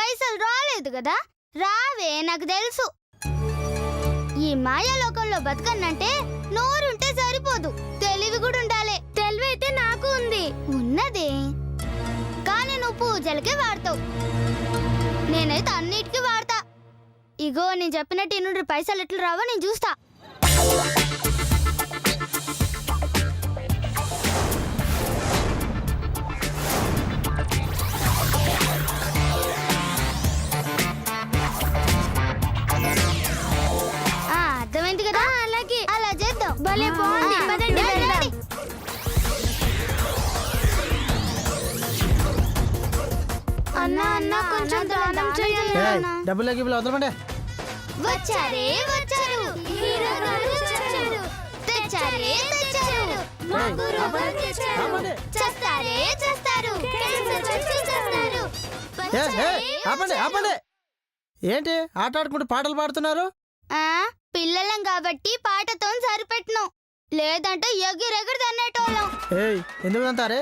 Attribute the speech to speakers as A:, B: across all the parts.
A: పైసలు రాలేదు కదా. రావే, నాకు తెలుసు. ఈ మాయాలోకంలో బతకన్నంటే నోరుంటే సరిపోదు, తెలివి కూడా ఉండాలి. తెలివి అయితే నాకు ఉంది. ఉన్నదే, కానీ నువ్వు పూజలకే వాడతావు, నేనైతే అన్నిటికీ వాడతా. ఇగో నేను చెప్పినట్టు నుండి పైసలు ఎట్లా రావో నేను చూస్తా. అర్థమైంది కదా? అలాగే, అలా చేద్దాం. భలే బాగుంది. పదండి వెళ్దాం. అన్నా అన్నా కొంచెం దానం చేయండి.
B: డబ్బులు గిబ్బులు వదలమండి.
A: వచ్చారే వచ్చారు, హీరో గారు వచ్చారు. తెచ్చారే తెచ్చారు, మా గురువు తెచ్చారు. చేస్తారే చేస్తారు, క్యాన్సర్ వచ్చి చేస్తారు.
B: ఆపండి ఆపండి. ఏంటి ఆట ఆడుకుంటూ పాటలు పాడుతున్నారు?
A: పిల్లలం కాబట్టి పాటతో సరిపెట్టను, లేదంటే ఎగిరెగిరి తన్నేటోళ్ళం.
B: ఎందుకు తంతారే?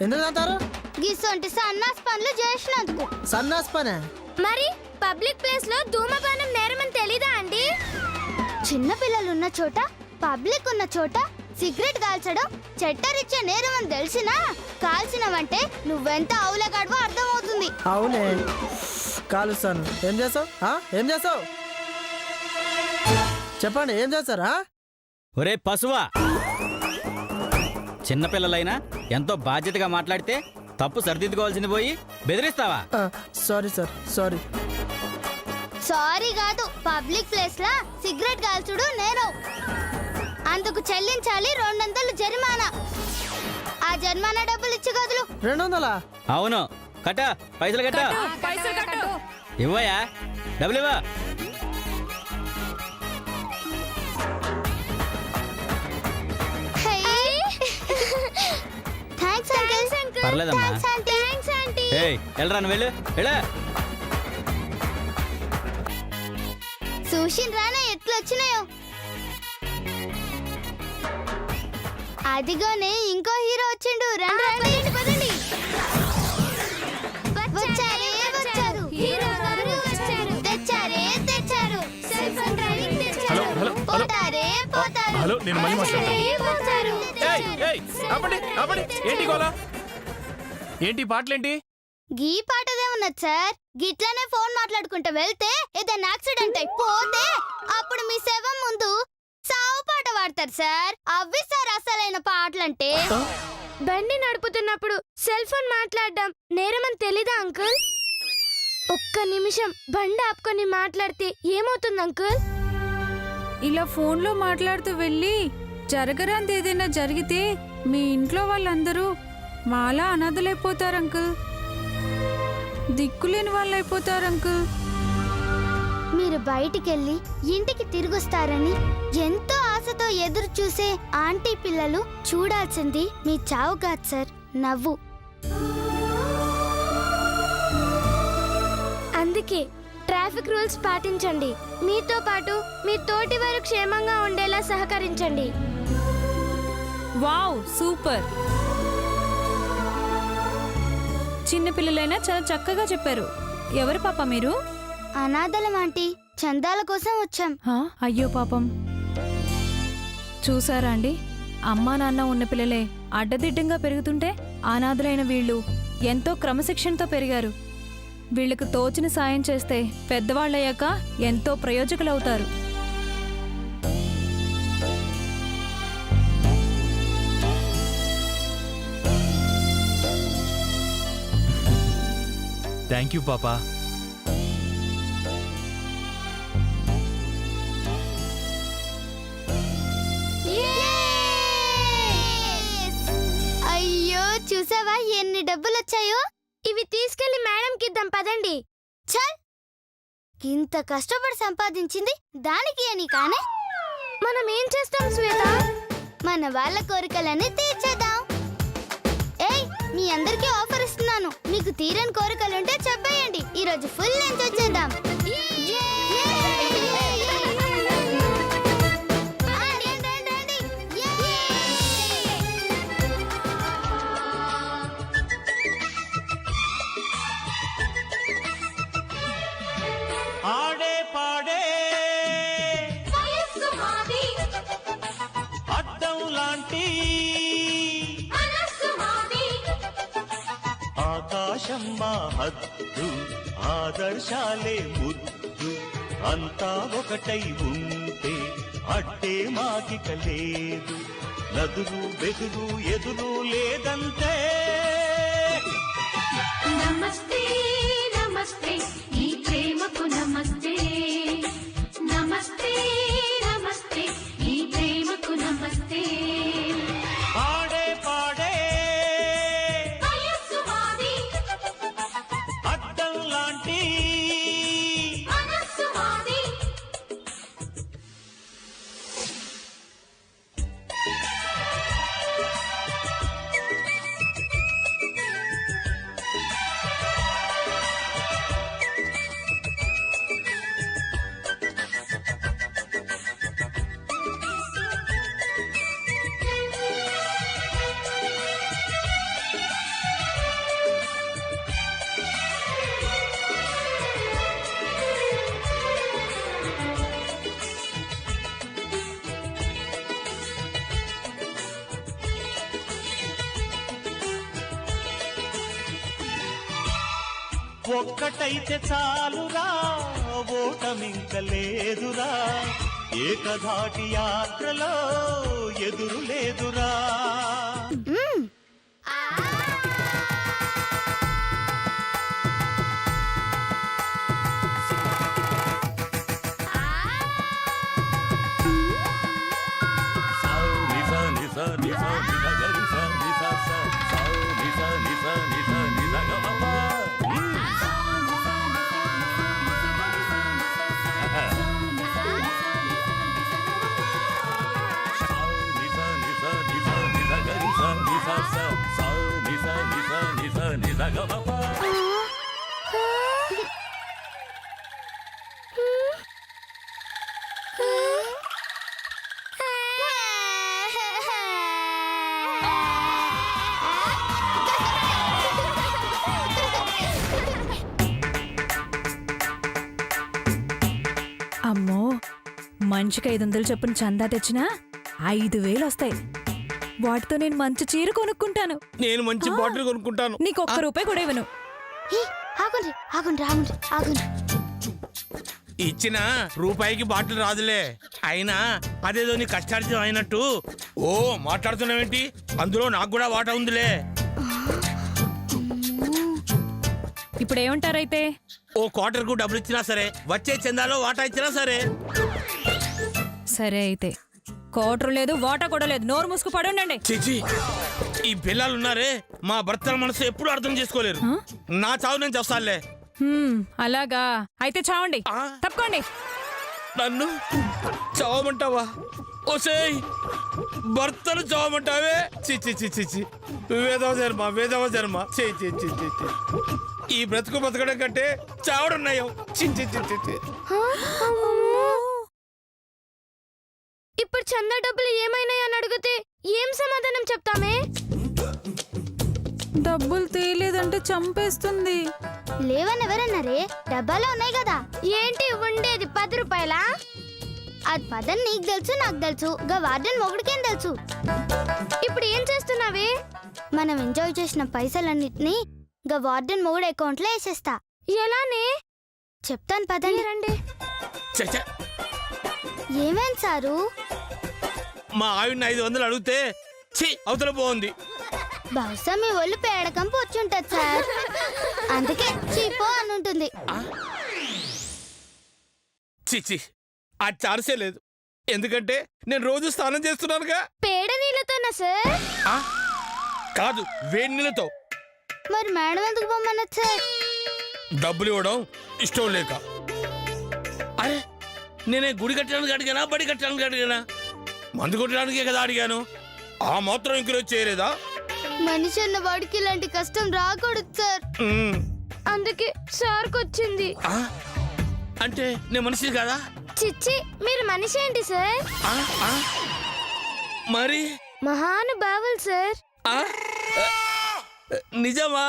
B: ఎందుకు తంతారు?
A: గిసొంటి సన్నాస్ పనులు చేసినందుకు.
B: సన్నాస్ పనే?
A: మరి పబ్లిక్ ప్లేస్ లో ధూమపానం నేరమని తెలీదా అండి? చిన్న పిల్లలున్న చోట, పబ్లిక్ ఉన్న చోట సిగరెట్ కాల్చడం చట్టరిచ్చే నేరం అని తెలిసినా కాల్చినవంటే నువ్వెంత అవులగాడవో అర్థమవుతుంది.
B: అవునే, కాలుస్తాను. ఏం చేసావు? ఏం చేసావు చెప్పండి, ఏం చేస్తారా?
C: ఒరే పశువా, చిన్నపిల్లలైనా ఎంతో బాధ్యతగా మాట్లాడితే తప్పు సరిదిద్దుకోవాల్సింది పోయి బెదిరిస్తావా?
B: Sorry sir, sorry.
A: సారీ కాదు, పబ్లిక్ ప్లేస్ లా సిగరెట్ కాల్చుడు నేరం. అందుకు చెల్లించాలి 200 జరిమానా. ఆ జరిమానా డబ్బులు ఇచ్చి గదులు.
B: 200?
C: అవును, కట్ట పైసలు కట్ట. ఇవ్వయా, డబ్బులు ఇవ్వ. పర్లేదమ్మా. వెళ్ళరా వెళ్ళు.
A: చూసిండ్రానా ఎట్లొచ్చినాయో? అదిగోనే ఇంకో హీరో వచ్చిండు. రండి పదండి. వచ్చారే వచ్చారు, హీరో గారు వచ్చారు. తెచ్చారే తెచ్చారు, సెల్ ఫోన్ డ్రైవింగ్ తెచ్చారు. పోతారే పోతారు.
D: హలో, నేను మళ్ళీ
A: మాట్లాడతాను.
D: ఏంటి గోలా? ఏంటి పాటలేంటి?
A: గీ పాటదే ఉన్నది సార్. గిట్లనే ఫోన్ మాట్లాడుకుంటూ వెళ్తే ఏదైనా యాక్సిడెంట్ అయిపోతే అప్పుడు మీ శవం ముందు సావు పాట పాడతారు సార్. అవి సార్ అసలైన పాటలంటే. బండి నడుపుతున్నప్పుడు సెల్ ఫోన్ మాట్లాడడం నేరమని తెలీదా అంకుల్? ఒక్క నిమిషం బండి ఆపుకొని మాట్లాడితే ఏమవుతుంది అంకుల్?
E: ఇలా ఫోన్లో మాట్లాడుతూ వెళ్ళి జరగరాంది ఏదైనా జరిగితే మీ ఇంట్లో వాళ్ళందరూ మాలా అనాథలైపోతారు అంకుల్, దిక్కులేని వాళ్ళు అయిపోతారు అంకుల్.
A: మీరు బయటికెళ్ళి ఇంటికి తిరిగొస్తారని ఎంతో ఆశతో ఎదురు చూసే ఆంటీ పిల్లలు చూడాల్సింది మీ చావు కాదు సార్, నవ్వు. అందుకే ట్రాఫిక్ రూల్స్ పాటించండి. మీతో పాటు మీ తోటి వారు క్షేమంగా ఉండేలా సహకరించండి.
E: Wow, super. చిన్నపిల్లలైనా చాలా చక్కగా చెప్పారు. ఎవరు పాప మీరు?
A: అనాథలం ఆంటీ, చందాల కోసం వచ్చాం.
E: అయ్యో పాపం. చూసారా అండి, అమ్మా నాన్న ఉన్న పిల్లలే అడ్డదిడ్డంగా పెరుగుతుంటే అనాథలైన వీళ్ళు ఎంతో క్రమశిక్షణతో పెరిగారు. వీళ్లకు తోచిన సాయం చేస్తే పెద్దవాళ్ళయ్యాక ఎంతో ప్రయోజకులవుతారు.
D: థ్యాంక్ యూ పాపా.
A: అయ్యో, చూసావా ఎన్ని డబ్బులు వచ్చాయో? ఇవి తీసుకెళ్లి మేడంకి ఇద్దాం పదండి. చల్, ఇంత కష్టపడి సంపాదించింది దానికి అని కానే. మనం ఏం చేస్తాం శ్వేత? మన వాళ్ళ కోరికలని తీర్చేద్దాం. ఏయ్, మీ అందరికీ ఆఫర్ ఇస్తున్నాను. మీకు తీరని కోరికలుంటే చెప్పేయండి, ఈరోజు ఫుల్ ఎంజాయ్ చేద్దాం.
F: ఆకాశం మా హద్దు ఆదర్శాలే ముద్దు అంతా ఒకటై ఉంటే అడ్డే మాకిక లేదు నదులు బెదురు ఎదురు లేదంతే
G: నమస్తే నమస్తే ఈ ప్రేమకు నమస్తే నమస్తే నమస్తే ఈ ప్రేమకు నమస్తే
F: పాడే పాడే
G: వయస్సు మాది
F: అద్దం లాంటి
G: మనస్సు మాది
F: ఒక్కటైతే చాలురా ఓటమింక లేదురా ఏకధాటి యాత్రలో ఎదురు లేదురా
E: అమ్మో మనిషికి 500 చొప్పున చందా తెచ్చినా 5,000 వస్తాయి. వాటితో నేను మంచి చీర కొనుక్కుంటాను.
H: నేను మంచి బాటిల్ కొనుక్కుంటాను.
E: నీకు ఒక్క రూపాయి కూడా ఇవ్వను.
A: ఆగుండ్రి ఆగుండ్రి ఆగుండ్రి ఆగుండ్రి
H: ఇచ్చిన రూపాయికి బాటిల్ రాదులే. అయినా అదేదో నీ కష్టార్జితం అయినట్టు ఓ మాట్లాడుతున్నావేంటి? అందులో నాకు కూడా వాటా ఉందిలే.
E: ఇప్పుడు ఏమంటారైతే?
H: ఓ క్వార్టర్కు డబ్బులు ఇచ్చినా సరే, వచ్చే చందాలో వాటా ఇచ్చినా సరే.
E: సరే అయితే కోటరు లేదు, వాటా కూడా లేదు. నోరు మూసుకు పడుండండి.
H: చిచి, ఈ పిల్లలు ఉన్నారే, మా భర్తల మనసు ఎప్పుడు అర్థం చేసుకోలేరు. నా చావు నేను చేస్తానులే.
E: అలాగా అయితే చావండి. తప్పుకోండి.
H: నన్ను చావమంటావా? ఓసేయ్, భర్తను చావమంటావే? చిచి చిచి చి, వేదవ జన్మ, వేదవ జన్మ. చి చి చి చి చి. ఈ బ్రతుకు బతకడం కంటే చావడం నయం. చి చి చి చి చి.
A: ఇప్పుడు చందా డబ్బులు ఏమైనాయని అడిగితే ఏం సమాధానం చెప్తామే?
E: డబ్బులు తేలేదంటే చంపేస్తుంది.
A: లేవని ఎవరన్నారే? డబ్బాలో ఉన్నాయి కదా. ఏంటి ఉండేది 10 రూపాయలా? అది 10 నీకు తెలుసు, నాకు తెలుసు. గా వార్డెన్ మొగుడికేం తెలుసు? ఇప్పుడు ఏం చేస్తున్నావే? మనం ఎంజాయ్ చేసిన పైసలన్నిటినీ గా వార్డెన్ మొగుడు అకౌంట్లో వేసేస్తా. ఎలానే? చెప్తాను పదండి. రండి.
H: ఛ, ఛ.
A: ఏమేం సారు?
H: మా ఆవిడ్ని 500 అడిగితే ఛీ అవతల పోంది.
A: బహుశా మీ ఒళ్ళు పేడకం పొచ్చుంటది సార్, అందుకే చీపో అని ఉంటుంది.
H: చిచి, ఆ చార్సే లేదు. ఎందుకంటే నేను రోజు స్నానం చేస్తున్నానుగా.
A: పేడ నీళ్ళతోనా సార్?
H: కాదు, వేడి నీళ్ళతో.
A: మరి మేడం ఎందుకు పొమ్మన్నది సార్?
H: డబ్బులు ఇవ్వడం ఇష్టం లేక. అరే, నేనే గుడి కట్టడానికి అడిగానా, బడి కట్టడానికి అడిగానా? మందు కొట్టడానికే కదా అడిగాను. ఆ మాత్రం ఎంకరేజ్ చేయలేదా?
A: మనిషి అన్న వాడికి ఇలాంటి కష్టం రాకూడదు సార్, అందుకే సార్కి వచ్చింది.
H: అంటే నేను మనిషి కదా?
A: చిచ్చి, మీరు మనిషి ఏంటి సార్?
H: మరి
A: మహానుభావులు సార్.
H: నిజమా?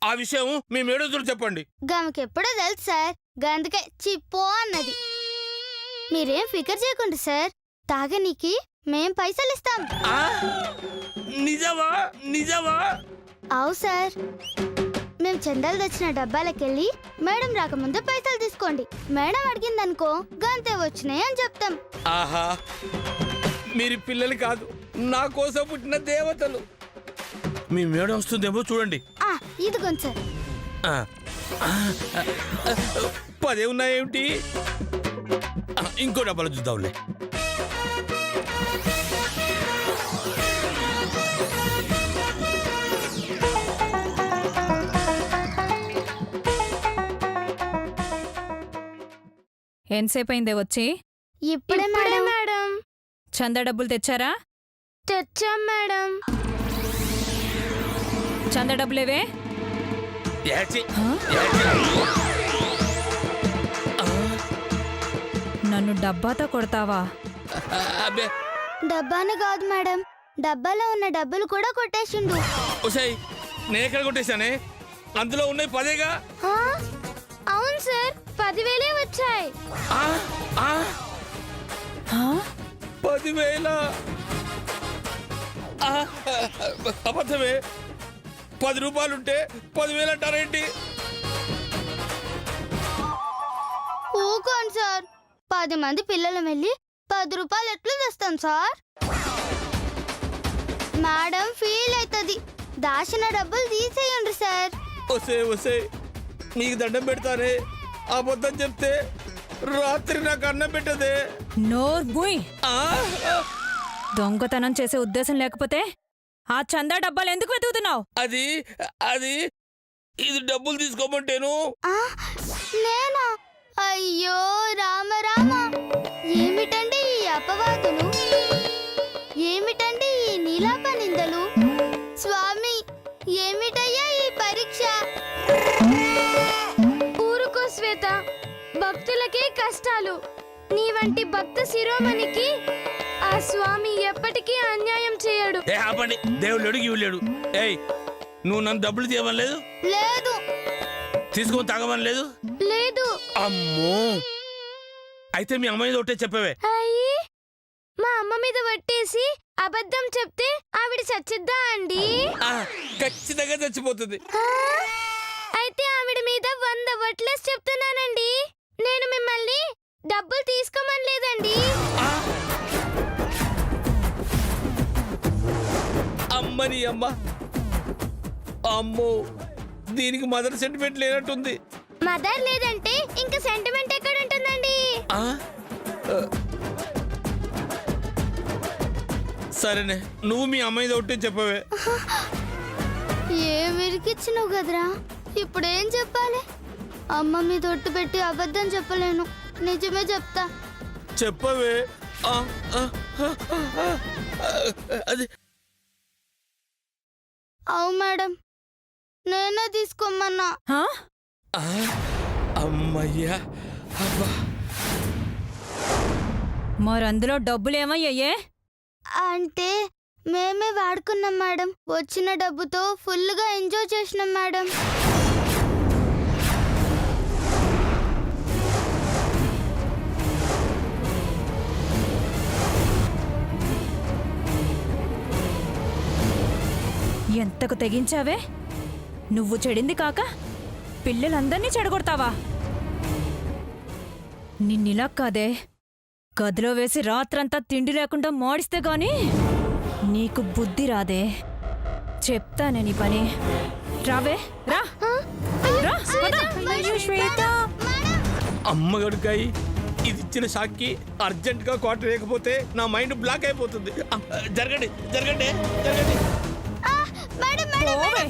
H: ఆ విషయం మీ మేడోతులు చెప్పండి.
A: గమకెప్పుడో తెలుసు సార్, అందుకే చిప్పో అన్నది. మీరేం ఫికర్ చేయకండి సార్, తాగనీకి మేం పైసలు ఇస్తాం.
H: నిజమా? నిజమా?
A: అవు సార్, మేము చందాలు తెచ్చిన డబ్బాలకెళ్ళి మేడం రాకముందే పైసలు తీసుకోండి. మేడం అడిగిందనుకో గంతే వచ్చినాయి అని చెప్తాం.
H: ఆహా, మీరు పిల్లలు కాదు, నా కోసం పుట్టిన దేవతలు. మీ మేడం వస్తుందేమో చూడండి.
A: ఇది కొంచెం
H: ఆ, 10 ఉన్నాయేమిటి? ఇంకో డబ్బాలు చూద్దాంలే.
E: ఎంతసేపు అయిందే వచ్చి?
A: ఇప్పుడే మేడం.
E: చందా డబ్బులు తెచ్చారా?
A: తెచ్చాం మేడం.
E: చందా డబ్బులేవే?
H: యాచి,
E: హా?
H: యాచి.
E: నన్ను డబ్బాతో కొడతావా?
H: అబ్బే,
A: డబ్బాని కాదు మేడం, డబ్బాలో ఉన్న డబ్బులు కూడా కొట్టేసిండు.
H: ఒసేయ్, నేను ఎక్కడ కొట్టేశానే? అందులో ఉన్నాయి 10గా.
A: అవును సార్, 10,000 వచ్చాయి.
H: ఆ, ఆ,
E: హా?
H: 10,000. అబద్ధమే. 10 రూపాయలుంటే 10,000 అంటారేంటి?
A: ఊకోండి సార్, 10 మంది పిల్లలు వెళ్ళి 10 రూపాయలు ఎట్లు తెస్తాం సార్? మేడం ఫీల్ అవుతుంది. దాచిన డబ్బులు తీసేయండి సార్.
H: ఒసే నీకు దండం పెడతానే, అబద్ధం చెప్తే రాత్రి నాకు అన్నం పెట్టదే.
E: నోర్ బుయ్.
H: ఆ,
E: దొంగతనం చేసే ఉద్దేశం లేకపోతే ఆ చందా డబ్బాలు ఎందుకు వెతుకుతున్నావు?
H: అది అది ఇది డబ్బులు తీసుకోమంటేను.
A: నేనా? అయ్యో రామ రామ, ఏమిటండి ఈ అపవాదులు, ఏమిటండి ఈ నీలాప నిందలు? స్వామి, ఏమిటయ్యా ఈ పరీక్ష? ఊరుకో శ్వేత, భక్తులకే కష్టాలు. నీ వంటి భక్త శిరోమణికి ఆ స్వామి ఎప్పటికీ అన్యాయం చేయడు.
H: ఏ ఆపండి, దేవుడు లేడు ఇవి లేడు. ఏయ్, నువ్వు నన్ను డబ్బులు తీయమని లేదు,
A: లేదు
H: తీసుకొని తాగమని లేదు.
A: లేదు.
H: అమ్మో, అయితే మీ అమ్మాయి ఒకటే చెప్పవే.
A: అయ్యి, మా అమ్మ మీద వట్టేసి అబద్ధం చెప్తే ఆవిడ చచ్చిద్దా అండి?
H: ఖచ్చితంగా చచ్చిపోతుంది.
A: అయితే ఆవిడ మీద 100 వట్లేసి చెప్తున్నానండి. నేను మిమ్మల్ని డబ్బులు తీసుకోమని లేదండి.
H: అమ్మని అమ్మ, అమ్మో, దీనికి మదర్ సెంటిమెంట్ లేనట్టుంది.
A: మదర్ లేదంటే ఇంకా సెంటిమెంట్ ఎక్కడ ఉంటుందండి?
H: సరేనే, నువ్వు మీ అమ్మాయి ఒకటే చెప్పవే.
A: ఏ విరికిచ్చినావు కదరా, ఇప్పుడేం చెప్పాలి? అమ్మ మీద ఒట్టు పెట్టి అబద్ధం చెప్పలేను, నిజమే చెప్తా.
H: చెప్పవే. అది
A: అవు మేడం, నేనే తీసుకోమన్నా.
E: హా?
H: అమ్మయ్యా, అబ్బా.
E: మరందులో డబ్బులేమయ్యాయే?
A: అంటే మేమే వాడుకున్నాం మేడం. వచ్చిన డబ్బుతో ఫుల్గా ఎంజాయ్ చేసినాం మేడం.
E: ఎంతకు తెగించావే? నువ్వు చెడింది కాక పిల్లలందర్నీ చెడగొడతావా? నిన్నిలా కాదే, గదిలో వేసి రాత్రంతా తిండి లేకుండా మాడిస్తే గాని నీకు బుద్ధి రాదే. చెప్తానే నీ పని. రావే, రా రా, పద.
H: అమ్మగడుకాయి, ఇది ఇచ్చిన షాక్కి అర్జెంట్ గా క్వార్టర్ లేకపోతే నా మైండ్ బ్లాక్ అయిపోతుంది. జరగండి జరగండి జరగండి.
E: పోవే.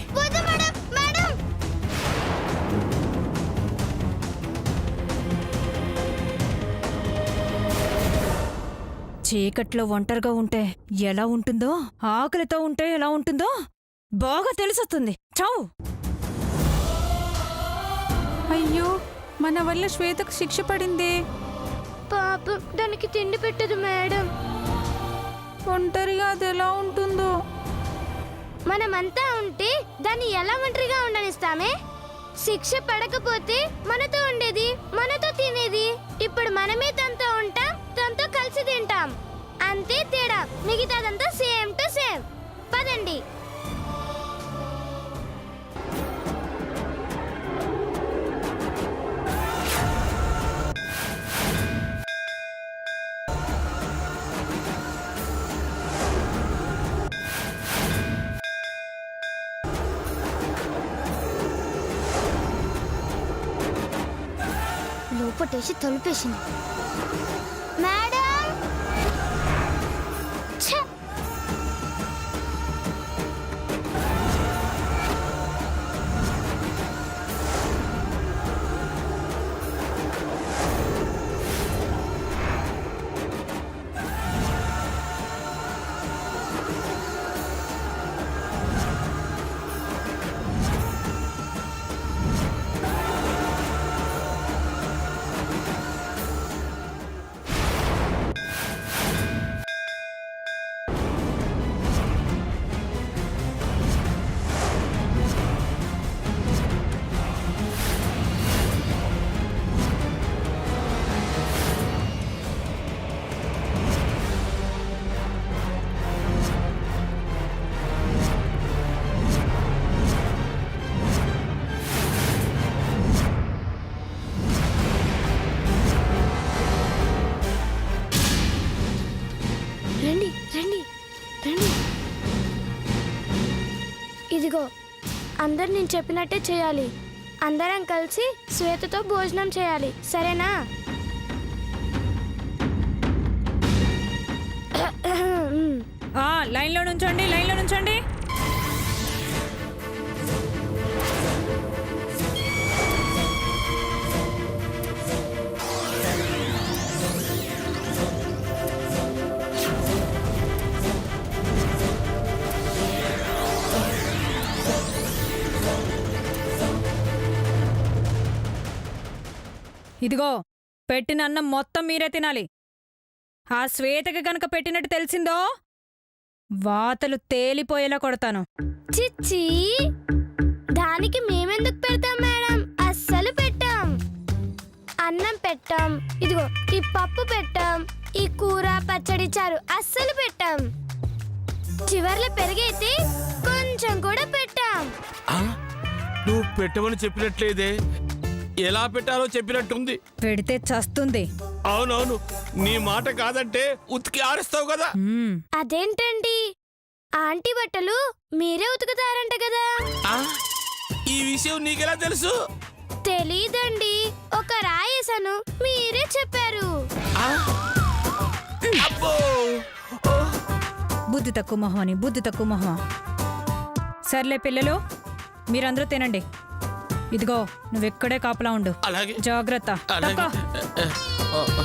E: చీకట్లో ఒంటరిగా ఉంటే ఎలా ఉంటుందో, ఆకలితో ఉంటే ఎలా ఉంటుందో బాగా తెలిసొస్తుంది. చావు.
I: అయ్యో, మన వల్ల శ్వేతకు శిక్ష పడిందే.
A: పాపం, దానికి తిండి పెట్టదు మేడం.
I: ఒంటరిగా అది ఎలా ఉంటుందో.
A: మనమంతా ఉంటే దాన్ని ఎలా ఒంటరిగా ఉండనిస్తామే? శిక్ష పడకపోతే మనతో ఉండేది, మనతో తినేది. ఇప్పుడు మనమే తనతో ఉంటాం, తనతో కలిసి తింటాం. అంతే తేడా, మిగతాదంతా సేమ్ టు సేమ్. పదండి. లోపటేసి తలుపేసింది. మేడం ఛ! రండి రండి రండి. ఇదిగో అందరు నేను చెప్పినట్టే చేయాలి. అందరం కలిసి శ్వేతతో భోజనం చేయాలి, సరేనా?
E: లైన్లో నుంచోండి, లైన్లో నుంచోండి. ఇదిగో పెట్టిన అన్నం మొత్తం మీరే తినాలి. ఆ శ్వేతకి గనక పెట్టినట్టు తెలిసిందో వాతలు తేలిపోయేలా కొడతాను.
A: చిచ్చి, దానికి మేమెందుకు పెడతాం మేడం? అస్సలు పెట్టాం. అన్నం పెట్టాం, ఇదిగో ఈ పప్పు పెట్టాం, ఈ కూర పచ్చడి చారు అస్సలు పెట్టాం. చివర్లో పెరిగైతే కొంచెం కూడా పెట్టాం.
H: నువ్వు పెట్టమని చెప్పినట్లేదే, ఎలా పెట్టాలో చెప్పినట్టుంది.
E: పెడితే చస్తుంది.
H: అవునవును, నీ మాట కాదంటే ఉతికి ఆరేస్తావు కదా.
A: అదేంటండి, ఆంటీ బట్టలు మీరే ఉతుకుతారంట కదా?
H: ఈ విషయం నీకెలా తెలుసు?
A: తెలీదండి, ఒక రాయేసను మీరే చెప్పారు.
H: అబ్బో,
E: బుద్ధి తక్కువ మొహం అని, బుద్ధి తక్కువ మొహం. సర్లే పిల్లలు, మీరందరూ తినండి. ఇదిగో నువ్వెక్కడే కాపలా ఉండు.
H: అలాగే
E: జాగ్రత్త.
H: అలాగే.
E: తక్కువ.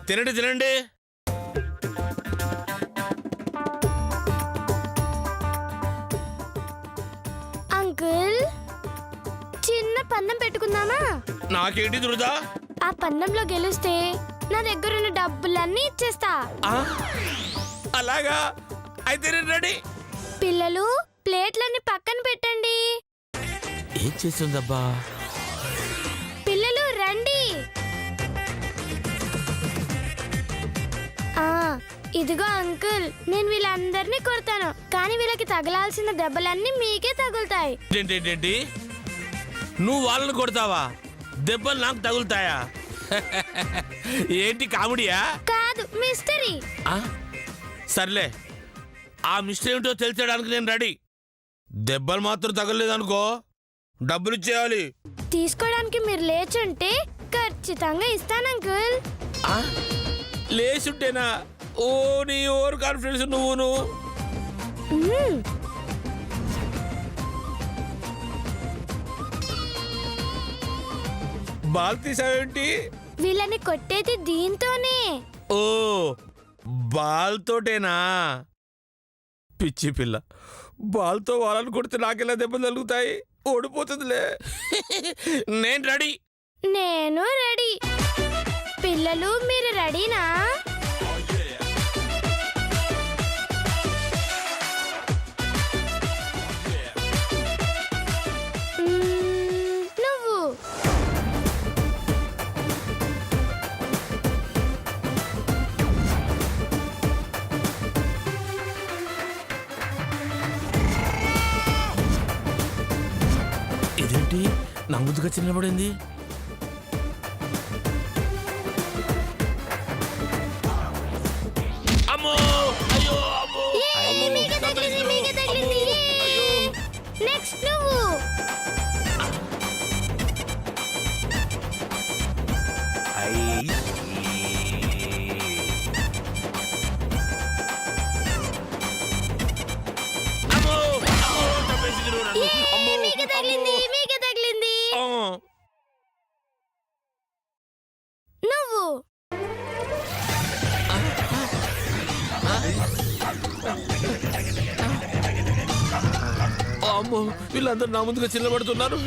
H: తినండి తినండి.
A: అంకుల్, చిన్న పందెం పెట్టుకుందామా?
H: నాకేంటి దురదా?
A: ఆ పందెంలో గెలిస్తే నా దగ్గరున్న డబ్బులన్నీ ఇచ్చేస్తా.
H: అలాగా, అయితే నేను రెడీ.
A: పిల్లలు, ప్లేట్లన్నీ పక్కన పెట్టండి.
H: ఏం చేస్తుందబ్బా?
A: పిల్లలు రండి. ఇదిగో అంకుల్, నేను వీళ్ళందరినీ కొడతాను, కానీ వీళ్ళకి తగలాల్సిన దెబ్బలన్నీ మీకే తగులుతాయి.
H: ఏంటి, నువ్వు వాళ్ళని కొడతావా? దెబ్బలు నాకు తగులుతాయా? ఏంటి కామెడీయా?
A: కాదు, మిస్టరీ.
H: సర్లే, ఆ మిస్టర్ ఏమిటో తెలిసేయడానికి నేను రెడీ. దెబ్బలు మాత్రం తగలలేదనుకో, డబ్బులు ఇచ్చేయాలి.
A: తీసుకోవడానికి మీరు లేచుంటే ఖచ్చితంగా ఇస్తాను అంకుల్.
H: లేచుంటేనా? ఓ, నీ ఓవర్ కాన్ఫిడెన్స్ నువ్వును. బాల్ తీసావేంటి?
A: వీళ్ళని కొట్టేది దీంతోనే.
H: ఓ, బాల్ తోటేనా? పిచ్చి పిల్ల, బాల్తో వాళ్ళని కొడితే నాకెలా దెబ్బలు తగులుతాయి? ఓడిపోతుందిలే. నేను రెడీ.
A: నేను రెడీ. పిల్లలు, మీరు రెడీనా? నువ్వు
H: ఇదేంటి నా ముందుగా చిన్నపడింది? అమ్మో, అయ్యో, అమ్మో, అమ్మో,
A: మీకే తగిలింది, మీకే తగిలింది.
H: అమ్మో వీళ్ళందరూ నా ముందుగా చిల్లబడుతున్నారు.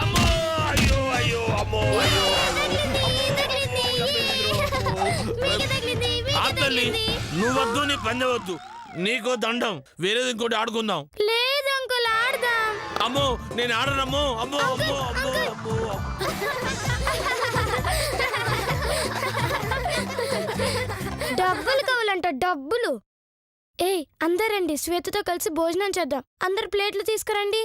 H: అమ్మో అయ్యో అయ్యో అమ్మో అయ్యో ఆ తల్లి నువ్వద్దు నీ పందెవద్దు నీకో దండం వేరేది ఇంకోటి ఆడుకుందాం.
A: లేదు అంకుల్ ఆడదాం.
H: అమ్మో నేను ఆడనమ్మో అమ్మో అమ్మో అమ్మో అమ్మో
A: డబ్బులు కావాలంట డబ్బులు. ఏయ్ అందరండి శ్వేతతో కలిసి భోజనం చేద్దాం. అందరు ప్లేట్లు తీసుకురండి.